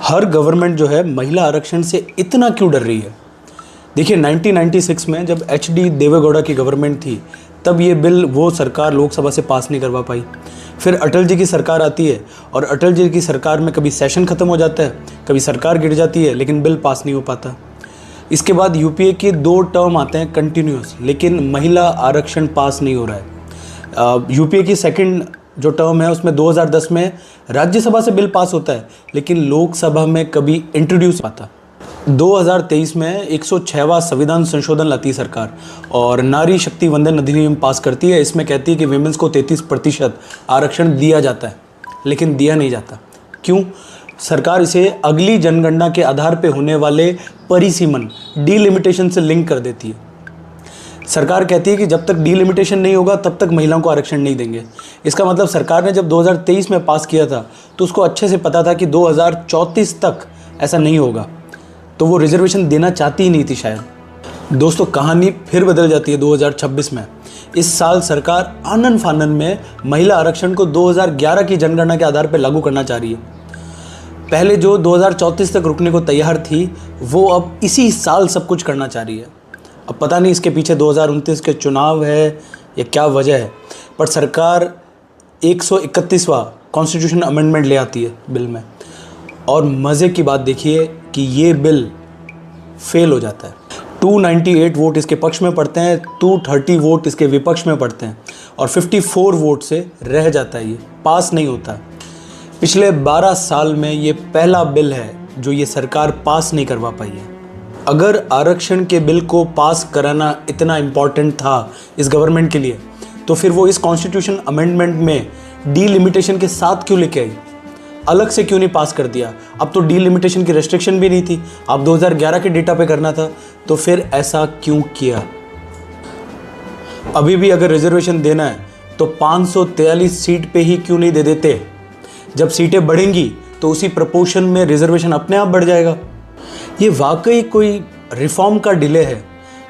हर government जो है महिला आरक्षण से इतना क्यों डर रही है। देखिए 1996 में जब HD देवेगौड़ा की गवर्नमेंट थी तब ये बिल वो सरकार लोकसभा से पास नहीं करवा पाई। फिर अटल जी की सरकार आती है और अटल जी की सरकार में कभी सेशन ख़त्म हो जाता है, कभी सरकार गिर जाती है, लेकिन बिल पास नहीं हो पाता। इसके बाद यूपीए के 2 टर्म आते हैं कंटिन्यूस, लेकिन महिला आरक्षण पास नहीं हो रहा है। यूपीए की सेकंड जो टर्म है उसमें 2010 में राज्यसभा से बिल पास होता है, लेकिन लोकसभा में कभी इंट्रोड्यूस आता। 2023 में 106वां संविधान संशोधन लाती है सरकार और नारी शक्ति वंदन अधिनियम पास करती है। इसमें कहती है कि विमेंस को 33% आरक्षण दिया जाता है, लेकिन दिया नहीं जाता। क्यों? सरकार इसे अगली जनगणना के आधार पर होने वाले परिसीमन डीलिमिटेशन से लिंक कर देती है। सरकार कहती है कि जब तक डीलिमिटेशन नहीं होगा तब तक महिलाओं को आरक्षण नहीं देंगे। इसका मतलब सरकार ने जब 2023 में पास किया था तो उसको अच्छे से पता था कि 2034 तक ऐसा नहीं होगा, तो वो रिजर्वेशन देना चाहती ही नहीं थी शायद। दोस्तों, कहानी फिर बदल जाती है 2026 में। इस साल सरकार आनन फानन में महिला आरक्षण को 2011 की जनगणना के आधार पर लागू करना चाह रही है। पहले जो 2034 तक रुकने को तैयार थी वो अब इसी साल सब कुछ करना चाह रही है। अब पता नहीं इसके पीछे 2029 के चुनाव है या क्या वजह है, पर सरकार 131वां कॉन्स्टिट्यूशन अमेंडमेंट ले आती है बिल में। और मज़े की बात देखिए कि ये बिल फेल हो जाता है। 298 वोट इसके पक्ष में पड़ते हैं, 230 वोट इसके विपक्ष में पड़ते हैं और 54 वोट से रह जाता है, ये पास नहीं होता। पिछले 12 साल में ये पहला बिल है जो ये सरकार पास नहीं करवा पाई है। अगर आरक्षण के बिल को पास कराना इतना इम्पॉर्टेंट था इस गवर्नमेंट के लिए, तो फिर वो इस कॉन्स्टिट्यूशन अमेंडमेंट में डीलिमिटेशन के साथ क्यों लेके आई? अलग से क्यों नहीं पास कर दिया? अब तो डीलिमिटेशन की रेस्ट्रिक्शन भी नहीं थी, अब 2011 के डेटा पे करना था, तो फिर ऐसा क्यों किया? अभी भी अगर रिजर्वेशन देना है तो 543 सीट पे ही क्यों नहीं दे देते? जब सीटें बढ़ेंगी तो उसी प्रपोर्शन में रिजर्वेशन अपने आप बढ़ जाएगा। ये वाकई कोई रिफॉर्म का डिले है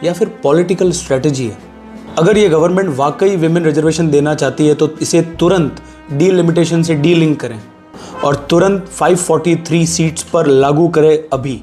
या फिर पॉलिटिकल स्ट्रेटजी है? अगर ये गवर्नमेंट वाकई विमेन रिजर्वेशन देना चाहती है तो इसे तुरंत डीलिमिटेशन से डीलिंक करें और तुरंत 543 सीट्स पर लागू करें अभी।